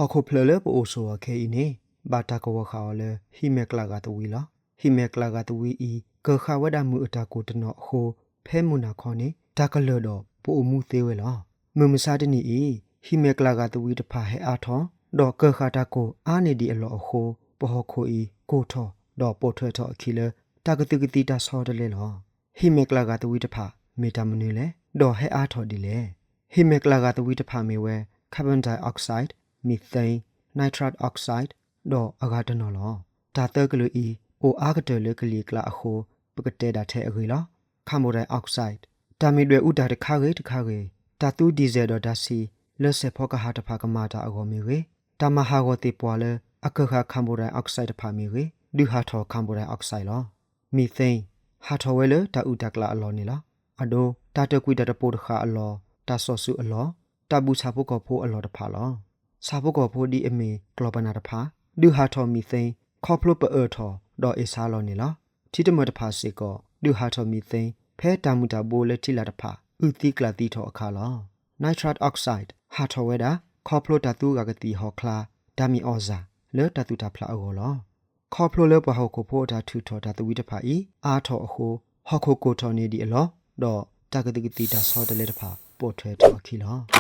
ဟာခိုဖလလေပိုဆိုခဲအင်းနေဘာတာကောခါလေဟိမက်ကလာကတဝီလာဟိမက်ကလာကတဝီဤကခဝဒမှုအတာကိုတနောဟိုဖဲမူနာခေါနေတာကလောတော့ပိုမှုသေးဝဲလားမမစားတနီဤဟိမက်ကလာကတဝီတဖာဟဲအားထောဒေါ်ကခတာကိုအာနေဒီအလောဟိုပဟခိုဤကိုထောဒေါ်ပိုထွဲထောအခီလေတာကတိကတိတာဆောတလေလောဟိမက်ကလာကတဝီတဖာမေတာမနွေလေဒေါ်ဟဲအားထောဒီလေဟိမက်ကလာကတဝီတဖာမေဝဲကာဗွန်ဒိုင်အောက်ဆိုက်မီသိန်းနိုက်ထရတ်အောက်ဆိုက်ဒေါ်အဂါတနော်လောဒါတကလူဤအိုအာဂတလေကလီကလာအခိုပကတဲ့တာထဲအခေလားခမိုဒိုင်အောက်ဆိုက်တာမီတွေဥတာတခါခေတခါခေတာတူဒီဇယ်ဒေါ်ဒါစီလက်ဆက်ဖောကဟာတဖာကမာတာအကောမီခေတာမဟာကိုတေပွာလေအခခခမိုဒိုင်အောက်ဆိုက်တဖာမီခေဒူဟာထောခမိုဒိုင်အောက်ဆိုက်လောမီသိန်းဟာထောဝဲလေတာဥတကလာအလောနေလားအဒိုတာတကွီတတပိုတခါအလောတာဆော့ဆုအလောတာဘူးချဖို့ကောဖိုးအလောတဖာလောစာဖို့ကောဖိုးဒီအမီကလောပနာတဖာဒူဟာထောမီသိန်းခေါပလပအောထောဒေါ်အစားလောနေလားတီတမတဖာစေကောဒူဟာထောမီသိန်းဖဲတာမူတာဘိုလက်တီလာတဖာဥတိကလာတီထောအခါလောနိုက်ထရတ်အောက်ဆိုက်ဟာထောဝဲတာခေါပလတတူကကတိဟောခလာဒါမီအောဇာလဲတတူတာဖလာအောလောခေါပလလဲပဟောကိုဖိုတာထူထောတာတဝီတဖာဤအာထောအခိုဟောခိုကိုထောနေဒီအလောဒေါ်တကတိကတိတာဆောတလဲတဖာပို့ထွဲထောအခီလော